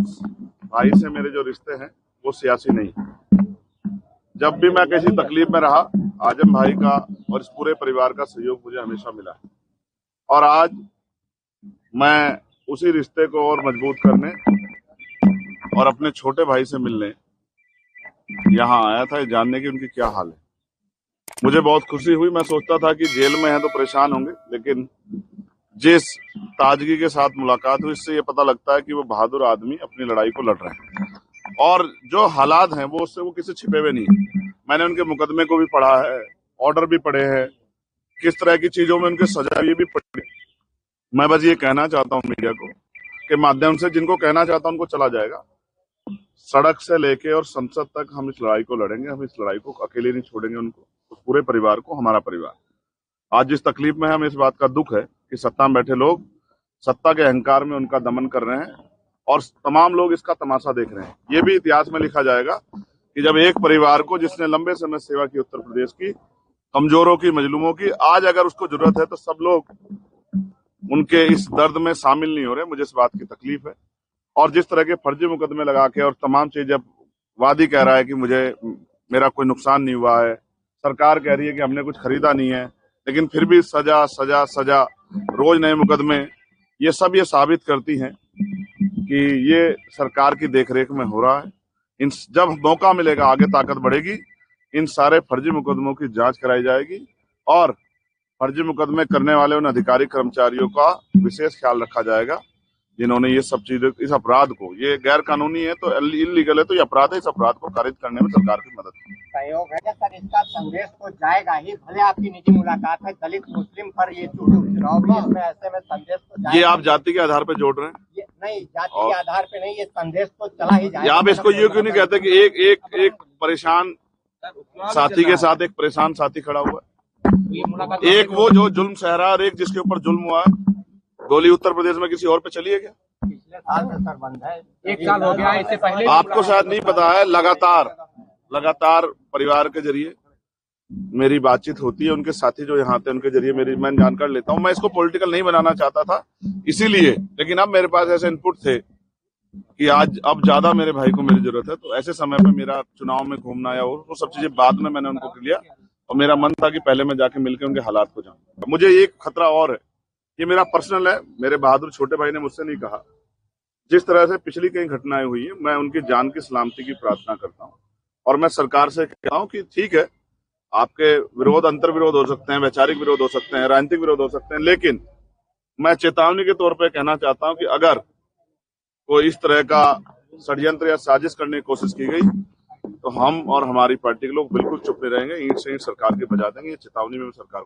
भाई से मेरे जो रिश्ते हैं वो सियासी नहीं। जब भी मैं किसी तकलीफ में रहा, आजम भाई का और इस पूरे परिवार का सहयोग मुझे हमेशा मिला है। और आज मैं उसी रिश्ते को और मजबूत करने और अपने छोटे भाई से मिलने यहाँ आया था, जानने की उनकी क्या हाल है। मुझे बहुत खुशी हुई। मैं सोचता था कि जेल में है तो परेशान होंगे, लेकिन जिस ताजगी के साथ मुलाकात हुई, इससे ये पता लगता है कि वो बहादुर आदमी अपनी लड़ाई को लड़ रहे हैं और जो हालात हैं वो उससे वो किसी छिपे हुए नहीं है। मैंने उनके मुकदमे को भी पढ़ा है, ऑर्डर भी पढ़े हैं, किस तरह की चीजों में उनके सजा ये भी पढ़ी। मैं बस ये कहना चाहता हूँ मीडिया को के माध्यम से, जिनको कहना चाहता हूँ उनको चला जाएगा। सड़क से लेके और संसद तक हम इस लड़ाई को लड़ेंगे। हम इस लड़ाई को अकेले नहीं छोड़ेंगे, उनको, उस पूरे परिवार को, हमारा परिवार आज जिस तकलीफ में है, हमें इस बात का दुख है कि सत्ता में बैठे लोग सत्ता के अहंकार में उनका दमन कर रहे हैं और तमाम लोग इसका तमाशा देख रहे हैं। ये भी इतिहास में लिखा जाएगा कि जब एक परिवार को, जिसने लंबे समय सेवा की उत्तर प्रदेश की, कमजोरों की, मजलूमों की, आज अगर उसको जरूरत है तो सब लोग उनके इस दर्द में शामिल नहीं हो रहे। मुझे इस बात की तकलीफ है। और जिस तरह के फर्जी मुकदमे लगा के और तमाम चीजें, वादी कह रहा है कि मेरा कोई नुकसान नहीं हुआ है, सरकार कह रही है कि हमने कुछ खरीदा नहीं है, लेकिन फिर भी सजा सजा सजा, रोज नए मुकदमे, ये सब ये साबित करती हैं कि ये सरकार की देखरेख में हो रहा है। जब मौका मिलेगा, आगे ताकत बढ़ेगी, इन सारे फर्जी मुकदमों की जांच कराई जाएगी और फर्जी मुकदमे करने वाले उन अधिकारी कर्मचारियों का विशेष ख्याल रखा जाएगा जिन्होंने ये सब चीजें, इस अपराध को, ये गैर कानूनी है तो इलीगल है तो ये अपराध है, इस अपराध को खारिज करने में सरकार की मदद की। सहयोग है सर, इसका संदेश तो जाएगा ही। भले आपकी निजी मुलाकात है, दलित मुस्लिम पर ये चुनाव भी, इसमें ऐसे में संदेश तो जाएगा। ये आप जाति के आधार पर जोड़ रहे हैं? ये नहीं, जाति के आधार पे नहीं, ये संदेश तो चला ही जाएगा। आप इसको ये क्यों नहीं कहते कि एक परेशान साथी के साथ एक परेशान साथी खड़ा हुआ है, एक वो जो जुल्म सह रहा है और एक जिसके ऊपर जुल्म हुआ है। गोली उत्तर प्रदेश में किसी और पे चली है क्या? पिछले साल से सर बंद है, 1 साल हो गया। इससे पहले आपको शायद नहीं पता है, लगातार परिवार के जरिए मेरी बातचीत होती है। उनके साथी जो यहाँ थे उनके जरिए मैं जानकारी लेता हूँ। मैं इसको पॉलिटिकल नहीं बनाना चाहता था इसीलिए, लेकिन अब मेरे पास ऐसे इनपुट थे कि अब ज्यादा मेरे भाई को मेरी जरूरत है। तो ऐसे समय पे मेरा चुनाव में घूमना या वो सब चीजें बाद में मैंने उनको लिया और मेरा मन था कि पहले मैं जाके मिलकर उनके हालात को जानूं। मुझे एक खतरा और है, ये मेरा पर्सनल है, मेरे बहादुर छोटे भाई ने मुझसे नहीं कहा। जिस तरह से पिछली कई घटनाएं हुई हैं, मैं उनकी जान की सलामती की प्रार्थना करता हूं और मैं सरकार से कहता हूं कि ठीक है, आपके विरोध, अंतर विरोध हो सकते हैं, वैचारिक विरोध हो सकते हैं, राजनीतिक विरोध हो सकते हैं, लेकिन मैं चेतावनी के तौर पर कहना चाहता हूं कि अगर कोई इस तरह का षड्यंत्र या साजिश करने की कोशिश की गई तो हम और हमारी पार्टी के लोग बिल्कुल चुप नहीं रहेंगे, ईंट से ईंट सरकार के बजा देंगे। ये चेतावनी में सरकार